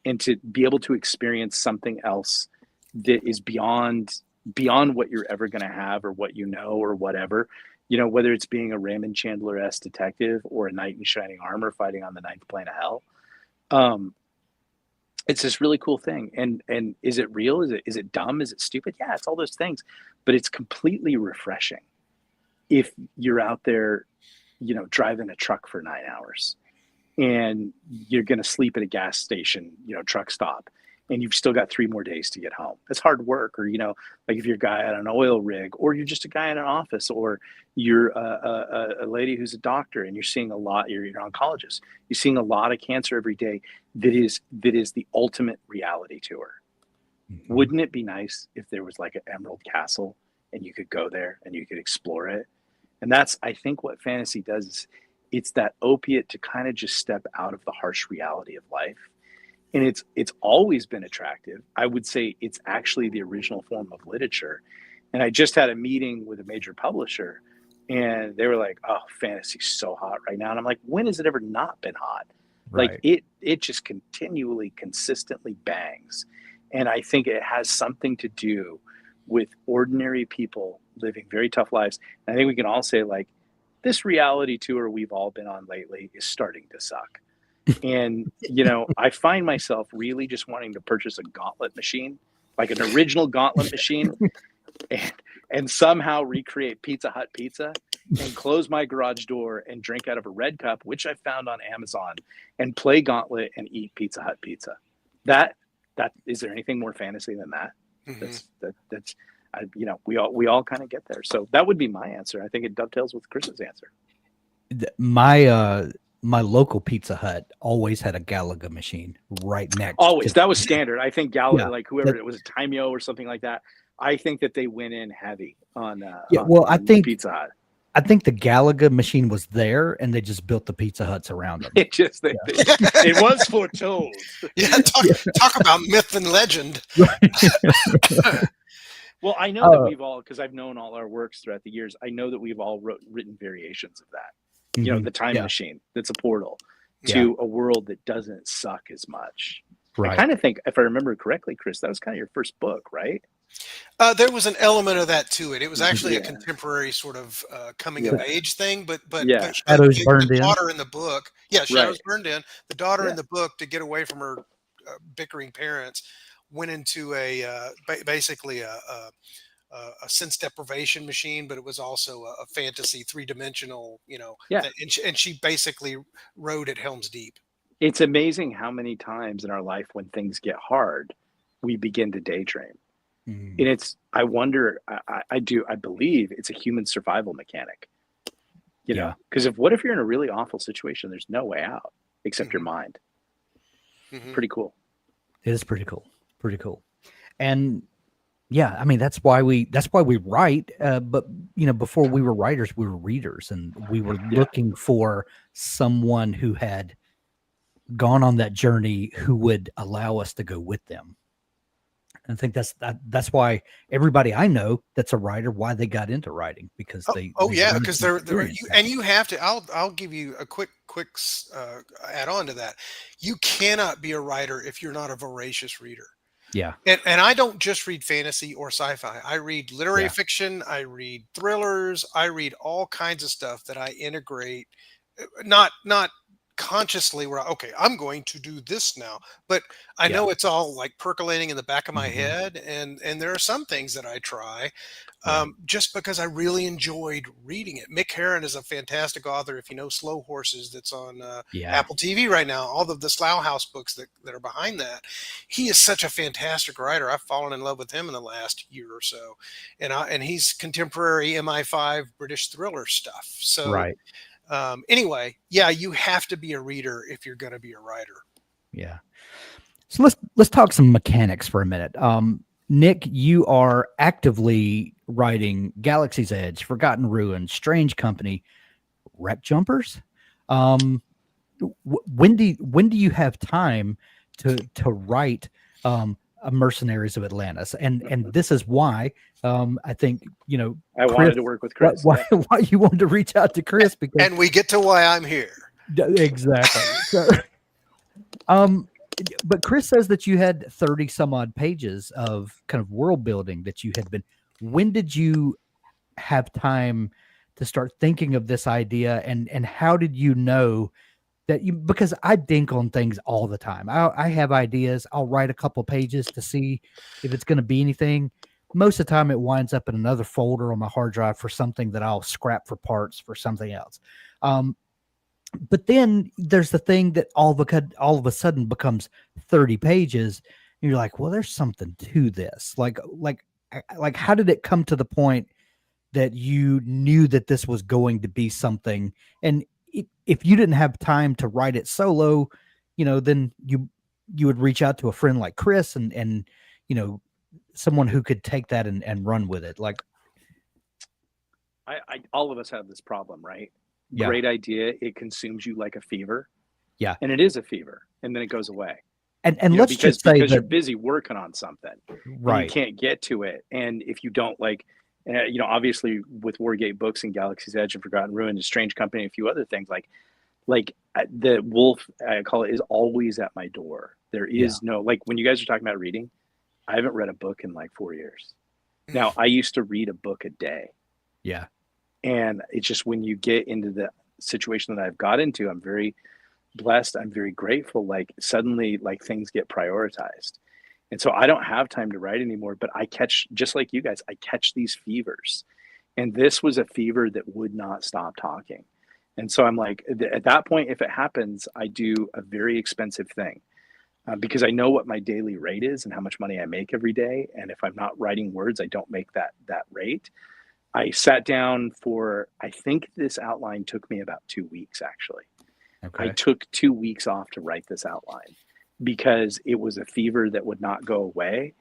and to be able to experience something else that is beyond what you're ever going to have, or what or whatever, whether it's being a Raymond Chandler-esque detective or a knight in shining armor fighting on the ninth plane of hell. It's this really cool thing. And is it real? Is it dumb? Is it stupid? Yeah, it's all those things, but it's completely refreshing if you're out there, driving a truck for 9 hours and you're going to sleep at a gas station, truck stop, and you've still got 3 more days to get home. That's hard work. Or, like if you're a guy at an oil rig, or you're just a guy in an office, or you're a lady who's a doctor and you're seeing a lot, you're an oncologist, you're seeing a lot of cancer every day. That is the ultimate reality tour. Mm-hmm. Wouldn't it be nice if there was like an Emerald Castle and you could go there and you could explore it? And that's, I think, what fantasy does is it's that opiate to kind of just step out of the harsh reality of life. And it's always been attractive. I would say it's actually the original form of literature. And I just had a meeting with a major publisher, and they were like, "Oh, fantasy's so hot right now." And I'm like, "When has it ever not been hot?" Right. Like it just continually, consistently bangs. And I think it has something to do with ordinary people living very tough lives. And I think we can all say, like, this reality tour we've all been on lately is starting to suck. And, I find myself really just wanting to purchase a gauntlet machine, like an original gauntlet machine, and somehow recreate Pizza Hut pizza, and close my garage door and drink out of a red cup, which I found on Amazon, and play Gauntlet and eat Pizza Hut pizza. That is there anything more fantasy than that? Mm-hmm. We all kind of get there. So that would be my answer. I think it dovetails with Chris's answer. My local Pizza Hut always had a Galaga machine right next. Always. That was standard. I think Galaga, like whoever it was, a Timeo or something like that. I think that they went in heavy on I think Pizza Hut. I think the Galaga machine was there, and they just built the Pizza Huts around them. It was Pourteau. Yeah, talk about myth and legend. Well, I know that we've all, because I've known all our works throughout the years, I know that we've all written variations of that. The time machine that's a portal to a world that doesn't suck as much. Right. I kind of think, if I remember correctly, Chris, that was kind of your first book, right? There was an element of that to it. It was actually a contemporary sort of coming of age thing, but Shadows burned in. The daughter in the book, Shadows burned in. The daughter in the book, to get away from her bickering parents, went into basically a sense deprivation machine, but it was also a fantasy 3-dimensional, and she basically rode at Helm's Deep. It's amazing how many times in our life when things get hard, we begin to daydream. Mm. And I wonder, I believe it's a human survival mechanic, because what if you're in a really awful situation? There's no way out except your mind. Mm-hmm. Pretty cool. It is pretty cool. Pretty cool. And yeah, I mean, that's why we write. But before we were writers, we were readers, and we were looking for someone who had gone on that journey who would allow us to go with them. And I think that's why everybody I know that's a writer, why they got into writing, because because they're you have to. I'll give you a quick add on to that. You cannot be a writer if you're not a voracious reader. Yeah. And I don't just read fantasy or sci-fi. I read literary fiction. I read thrillers. I read all kinds of stuff that I integrate, not consciously where, okay, I'm going to do this now, but I know it's all like percolating in the back of my head. And there are some things that I try just because I really enjoyed reading it. Mick Herron is a fantastic author. If you know Slow Horses, that's on Apple TV right now, all of the Slough House books that are behind that. He is such a fantastic writer. I've fallen in love with him in the last year or so. And he's contemporary MI5 British thriller stuff. So anyway, you have to be a reader if you're going to be a writer. Yeah. So let's talk some mechanics for a minute. Nick, you are actively writing Galaxy's Edge, Forgotten Ruins, Strange Company, Wreck Jumpers. When do you have time to write Mercenaries of Atlantis? And this is why I think I wanted to work with Chris. Why you wanted to reach out to Chris, because and we get to why I'm here. Exactly. So, but Chris says that you had 30 some odd pages of kind of world building that you had been. When did you have time to start thinking of this idea, and how did you know that you? Because I dink on things all the time. I have ideas. I'll write a couple pages to see if it's going to be anything. Most of the time, it winds up in another folder on my hard drive for something that I'll scrap for parts for something else. But then there's the thing that all of a sudden becomes 30 pages. And you're like, well, there's something to this. Like, how did it come to the point that you knew that this was going to be something? And if you didn't have time to write it solo, then you would reach out to a friend like Chris and someone who could take that and run with it. Like, all of us have this problem, right? Yeah. Great idea. It consumes you like a fever. Yeah. And it is a fever, and then it goes away. And let's just say because that you're busy working on something, right? You can't get to it, and if you don't obviously with Wargate Books and Galaxy's Edge and Forgotten Ruin and Strange Company and a few other things, like the wolf, I call it, is always at my door. There is no, like, when you guys are talking about reading, I haven't read a book in like 4 years. Now, I used to read a book a day. Yeah. And it's just, when you get into the situation that I've got into, I'm very blessed. I'm very grateful. Like, suddenly, like, things get prioritized. And so I don't have time to write anymore, but I catch, just like you guys, I catch these fevers. And this was a fever that would not stop talking. And so I'm like, at that point, if it happens, I do a very expensive thing because I know what my daily rate is and how much money I make every day. And if I'm not writing words, I don't make that rate. I sat down for, I think this outline took me about 2 weeks, actually. Okay. I took 2 weeks off to write this outline because it was a fever that would not go away.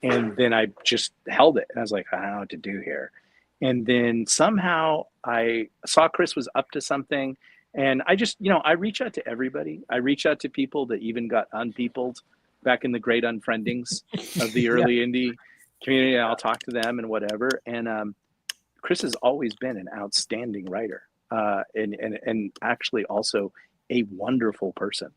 And then I just held it. And I was like, I don't know what to do here. And then somehow I saw Chris was up to something. And I just, I reach out to everybody. I reach out to people that even got unpeopled back in the great unfriendings of the early indie community. And I'll talk to them and whatever. And Chris has always been an outstanding writer and actually also a wonderful person,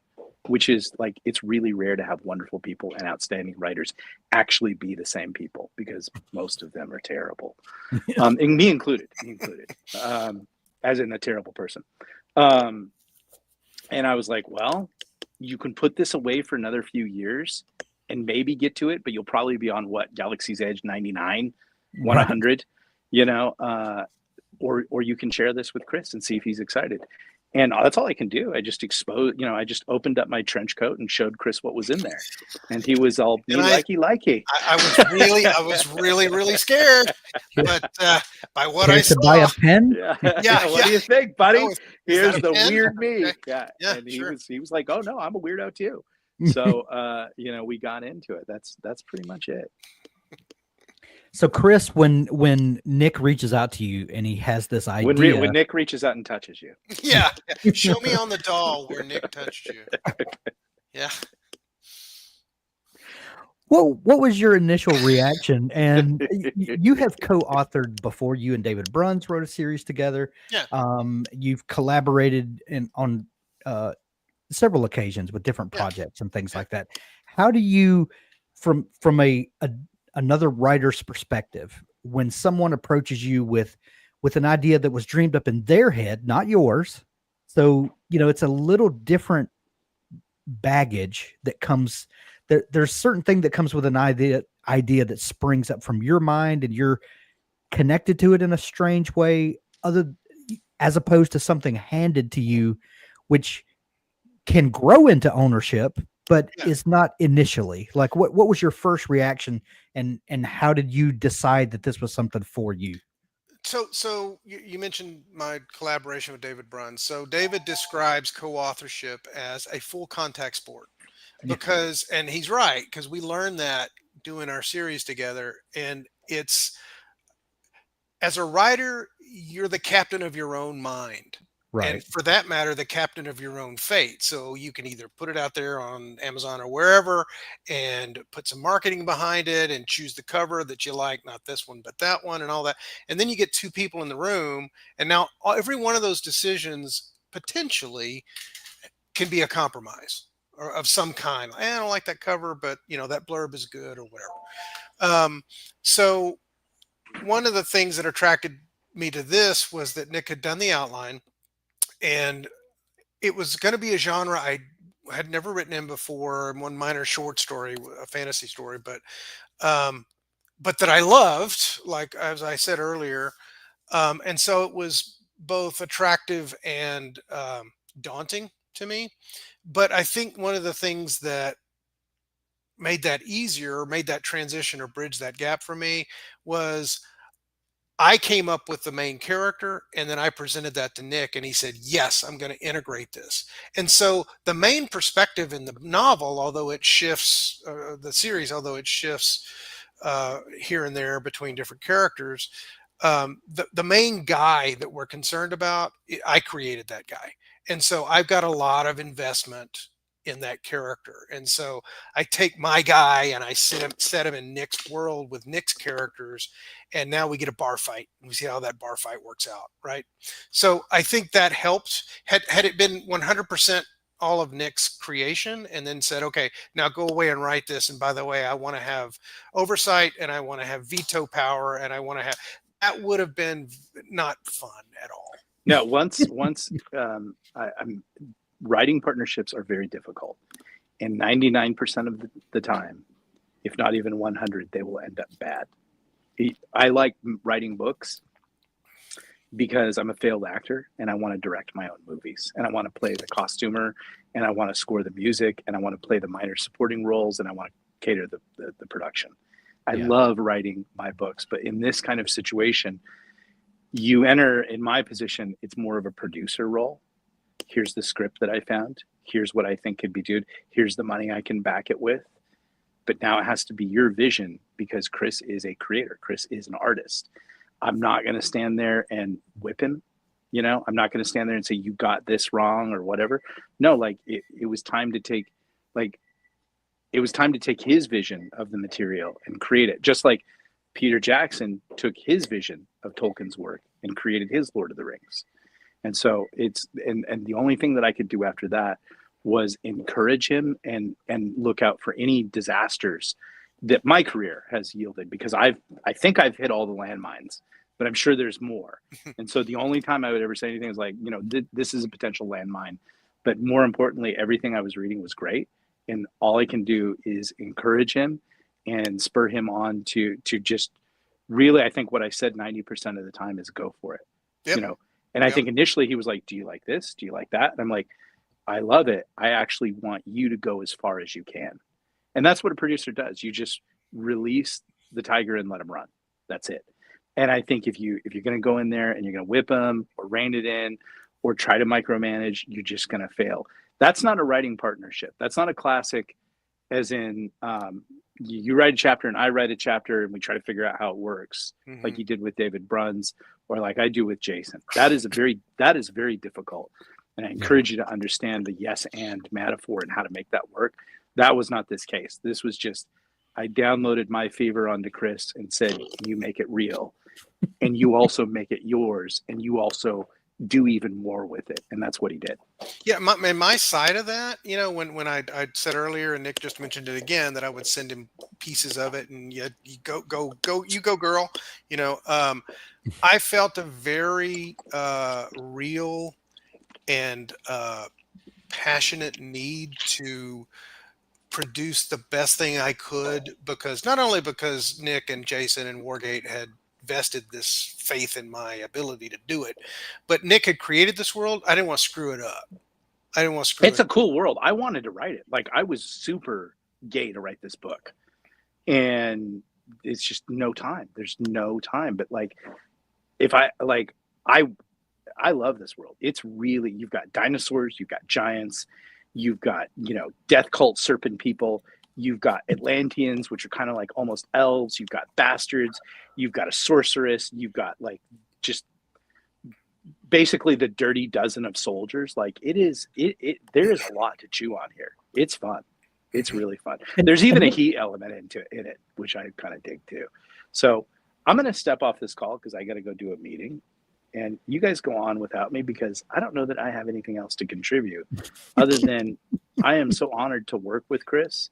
which is like, it's really rare to have wonderful people and outstanding writers actually be the same people, because most of them are terrible. And me included, as in a terrible person. And I was like, well, you can put this away for another few years and maybe get to it, but you'll probably be on Galaxy's Edge 99, 100. Or you can share this with Chris and see if he's excited. And that's all I can do. I just I just opened up my trench coat and showed Chris what was in there. And he was all likey. I was really scared. But by what I saw. Buy a pen? Yeah. What do you think, buddy? Here's the weird me. Okay. Yeah. And he was like, oh no, I'm a weirdo too. So we got into it. That's pretty much it. So Chris, when Nick reaches out to you and he has this idea, when Nick reaches out and touches you, show me on the doll where Nick touched you. Yeah. What was your initial reaction? And you have co-authored before. You and David Bruns wrote a series together. Yeah. You've collaborated on several occasions with different projects and things like that. How do you, from another writer's perspective, when someone approaches you with an idea that was dreamed up in their head, not yours, So, it's a little different baggage that comes there's certain thing that comes with an idea that springs up from your mind, and you're connected to it in a strange way, as opposed to something handed to you, which can grow into ownership, but is not initially. Like, what was your first reaction, and how did you decide that this was something for you? So you mentioned my collaboration with David Bruns. So David describes co-authorship as a full contact sport because, and he's right, because we learned that doing our series together. And it's, as a writer, you're the captain of your own mind. And Right. for that matter, the captain of your own fate. So you can either put it out there on Amazon or wherever and put some marketing behind it and choose the cover that you like, not this one, but that one, and all that. And then you get two people in the room. And now every one of those decisions potentially can be a compromise or of some kind. I don't like that cover, but that blurb is good or whatever. So one of the things that attracted me to this was that Nick had done the outline, and it was going to be a genre I had never written in before. One minor short story, a fantasy story, but that I loved, like as I said earlier. And so it was both attractive and daunting to me. But I think one of the things that made that easier, or made that transition or bridge that gap for me, was I came up with the main character, and then I presented that to Nick, and he said, yes, I'm going to integrate this. And so the main perspective in the novel, although it shifts, the series, although it shifts here and there between different characters, the main guy that we're concerned about, I created that guy. And so I've got a lot of investment in that character. And so I take my guy and I set him in Nick's world with Nick's characters. And now we get a bar fight, and we see how that bar fight works out. Right. So I think that helped. Had it been 100% all of Nick's creation, and then said, okay, now go away and write this. And by the way, I want to have oversight, and I want to have veto power, and I want to have, that would have been not fun at all. No, once I'm writing partnerships are very difficult, and 99% of the time, if not even 100, they will end up bad. I like writing books because I'm a failed actor, and I want to direct my own movies, and I want to play the costumer, and I want to score the music, and I want to play the minor supporting roles, and I want to cater the production. I love writing my books, but in this kind of situation, you enter, in my position, it's more of a producer role. Here's the script that I found. Here's what I think could be done. Here's the money I can back it with. But now it has to be your vision, because Chris is a creator. Chris is an artist. I'm not going to stand there and whip him. I'm not going to stand there and say, you got this wrong or whatever. No, like it was time to take, his vision of the material and create it. Just like Peter Jackson took his vision of Tolkien's work and created his Lord of the Rings. And so and the only thing that I could do after that was encourage him and look out for any disasters that my career has yielded, because I think I've hit all the landmines, but I'm sure there's more. And so the only time I would ever say anything is like, this is a potential landmine. But more importantly, everything I was reading was great. And all I can do is encourage him and spur him on to just really, I think what I said 90% of the time is go for it. Yep. And I think initially he was like, do you like this? Do you like that? And I'm like, I love it. I actually want you to go as far as you can. And that's what a producer does. You just release the tiger and let him run. That's it. And I think if you're going to go in there and you're going to whip him or rein it in or try to micromanage, you're just going to fail. That's not a writing partnership. That's not a classic, as in you write a chapter and I write a chapter and we try to figure out how it works, like you did with David Bruns or like I do with Jason. That is very difficult. And I encourage you to understand the yes and metaphor and how to make that work. That was not this case. This was just, I downloaded my fever onto Chris and said, you make it real. And you also make it yours. And you also do even more with it. And that's what he did. Yeah, my side of that, when I said earlier, and Nick just mentioned it again, that I would send him pieces of it, and you go, you go, girl. I felt a very real and passionate need to produce the best thing I could, because not only because Nick and Jason and Wargate had vested this faith in my ability to do it, but Nick had created this world. I didn't want to screw it up. It's a cool world. I wanted to write it. Like, I was super gay to write this book, and it's just no time. There's no time. But like, if I love this world. It's really, you've got dinosaurs, you've got giants, you've got, death cult serpent people, you've got Atlanteans, which are kind of like almost elves, you've got bastards, you've got a sorceress, you've got like just basically the dirty dozen of soldiers. Like, there is a lot to chew on here. It's fun. It's really fun. There's even a heat element in it, which I kind of dig too. So I'm going to step off this call because I got to go do a meeting. And you guys go on without me, because I don't know that I have anything else to contribute other than I am so honored to work with Chris.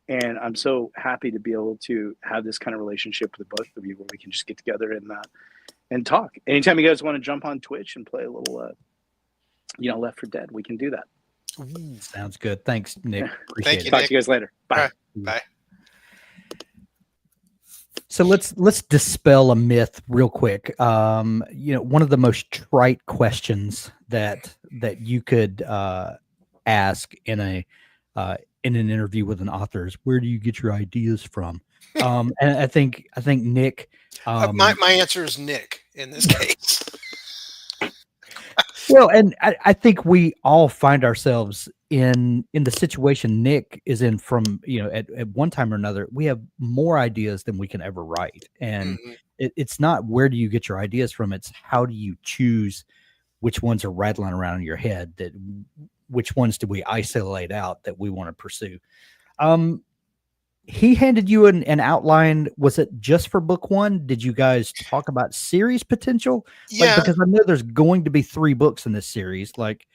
And I'm so happy to be able to have this kind of relationship with both of you where we can just get together and talk. Anytime you guys want to jump on Twitch and play a little, Left 4 Dead, we can do that. Sounds good. Thanks, Nick. Appreciate Thank you, it. Talk Nick. to you guys later. Bye. All right. Bye. So let's dispel a myth real quick. One of the most trite questions that you could ask in an interview with an author is, where do you get your ideas from? And I think Nick. My answer is Nick in this case. Well, and I think we all find ourselves in the situation Nick is in from, at one time or another. We have more ideas than we can ever write. And it's not where do you get your ideas from? It's how do you choose which ones are rattling around in your head, which ones do we isolate out that we want to pursue? He handed you an outline. Was it just for book one? Did you guys talk about series potential? Yeah. Because I know there's going to be 3 books in this series. Like,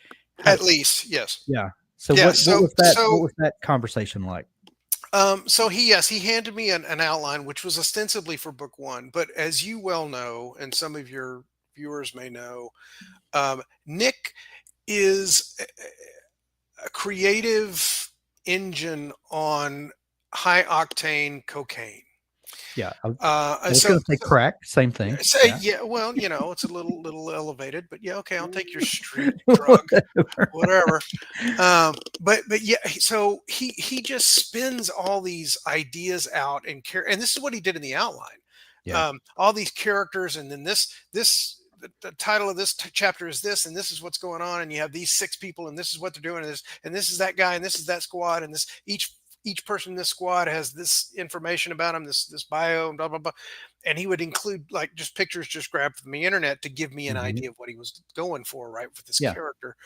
At least, yes. Yeah. So Yeah, what was that? so- What was that conversation like? So he handed me an outline, which was ostensibly for book one. But as you well know, and some of your viewers may know, Nick is a creative engine on high octane cocaine. Yeah. I I was going to say crack. Same thing. Yeah. Well, it's a little elevated, but yeah, okay, I'll take your street drug, whatever. But yeah, so he just spins all these ideas out and this is what he did in the outline. Yeah. All these characters, and then the title of this chapter is this, and this is what's going on, and you have these 6 people, and this is what they're doing, and this is that guy, and this is that squad, and this each person in this squad has this information about him, this bio, and blah blah blah. And he would include like just pictures just grabbed from the internet to give me an idea of what he was going for, right, with this character.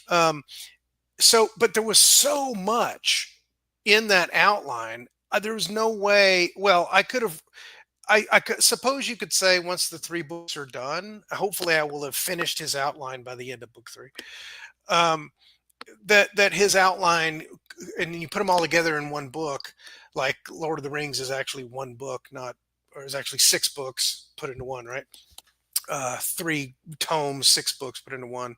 But there was so much in that outline. There was no way. Well, I could suppose you could say once the 3 books are done, hopefully I will have finished his outline by the end of book 3. That his outline, and you put them all together in one book, like Lord of the Rings is actually one book, or is actually 6 books put into one, right? 3 tomes, 6 books put into one.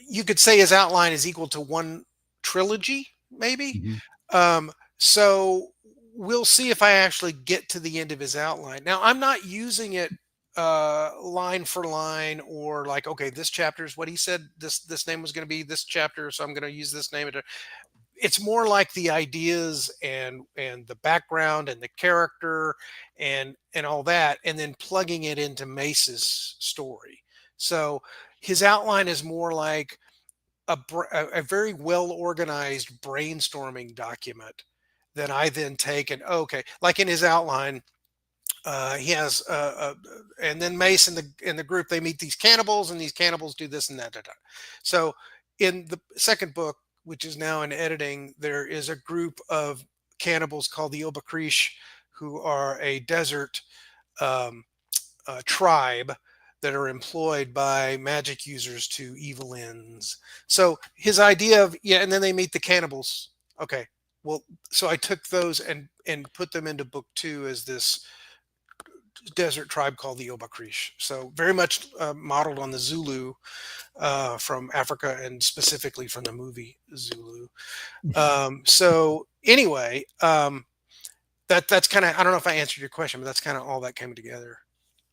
You could say his outline is equal to one trilogy, maybe. So we'll see if I actually get to the end of his outline. Now, I'm not using it line for line, or like, okay, this chapter is what he said this name was going to be this chapter, so I'm going to use this name. It's more like the ideas and the background and the character and all that, and then plugging it into Mace's story. So his outline is more like a very well organized brainstorming document that I then take and, okay, like in his outline, he has and then Mace and the group, they meet these cannibals, and these cannibals do this and that. So in the second book, which is now in editing, there is a group of cannibals called the Obakrish, who are a desert tribe that are employed by magic users to evil ends. So his idea of, and then they meet the cannibals. Okay, well, so I took those and put them into book 2 as this desert tribe called the Obakrish. So very much modeled on the Zulu from Africa, and specifically from the movie Zulu. So anyway, that's kind of, I don't know if I answered your question, but that's kind of all that came together.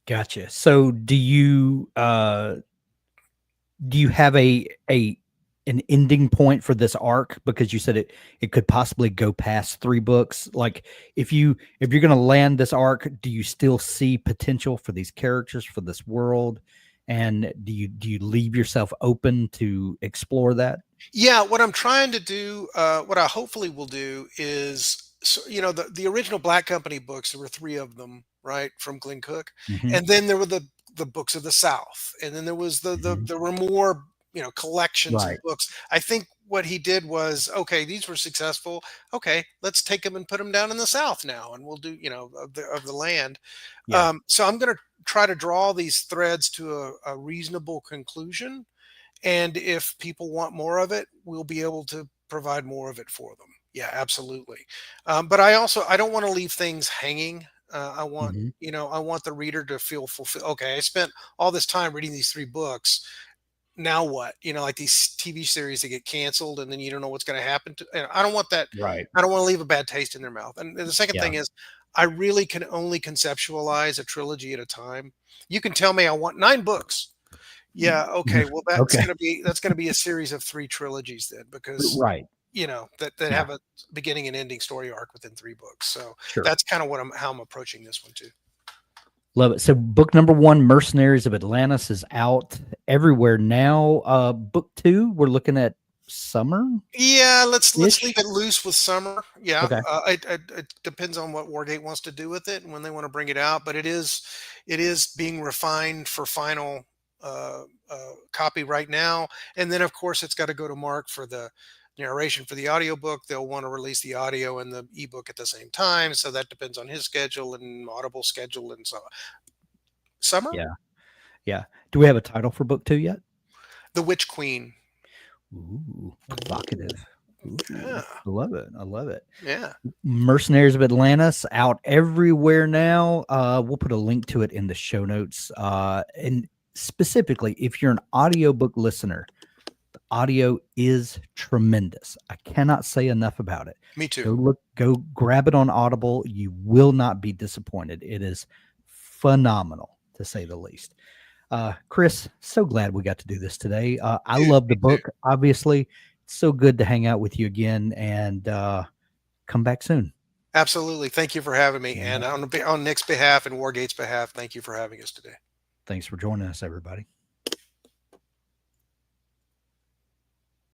Gotcha. So do you have an ending point for this arc? Because you said it could possibly go past 3 books. Like if you're going to land this arc, do you still see potential for these characters, for this world? And do you leave yourself open to explore that? Yeah, what I'm trying to do, what I hopefully will do is, so, the original Black Company books, there were 3 of them, right, from Glenn Cook. Mhm. And then there were the books of the South. And then there was Mhm. there were more, collections of Right. books. I think what he did was, okay, these were successful. Okay, let's take them and put them down in the South now, and we'll do, of the land. Yeah. So I'm going to try to draw these threads to a reasonable conclusion. And if people want more of it, we'll be able to provide more of it for them. Yeah, absolutely. But I don't want to leave things hanging. I want, Mhm. I want the reader to feel fulfilled. Okay, I spent all this time reading these 3 books. Now what? Like these TV series that get canceled, and then you don't know what's going to happen to. And I don't want that. Right. I don't want to leave a bad taste in their mouth. And the second Yeah. thing is, I really can only conceptualize a trilogy at a time. You can tell me I want 9 books. Yeah, okay. Well, Okay. that's gonna be a series of 3 trilogies then, because Right. that Yeah. have a beginning and ending story arc within 3 books. So Sure. that's kind of how I'm approaching this one too. Love it. So book number 1, Mercenaries of Atlantis, is out everywhere now. Book 2, we're looking at summer. Yeah, let's Ish? leave it loose with summer. Yeah, Okay. it depends on what Wargate wants to do with it and when they want to bring it out. But it is being refined for final copy right now. And then of course it's got to go to Mark for the narration for the audiobook. They'll want to release the audio and the ebook at the same time. So that depends on his schedule and Audible schedule, and so summer. Yeah. Yeah. Do we have a title for book 2 yet? The Witch Queen. Ooh, provocative. Ooh, Yeah. I love it. I love it. Yeah. Mercenaries of Atlantis, out everywhere now. We'll put a link to it in the show notes. And specifically, if you're an audiobook listener, the audio is tremendous. I cannot say enough about it. Me too. Go grab it on Audible. You will not be disappointed. It is phenomenal, to say the least. Chris, so glad we got to do this today. I Dude, love the me too. book, obviously. It's so good to hang out with you again, and come back soon. Absolutely. Thank you for having me. All And right. on Nick's behalf and Wargate's behalf, thank you for having us today. Thanks for joining us, everybody.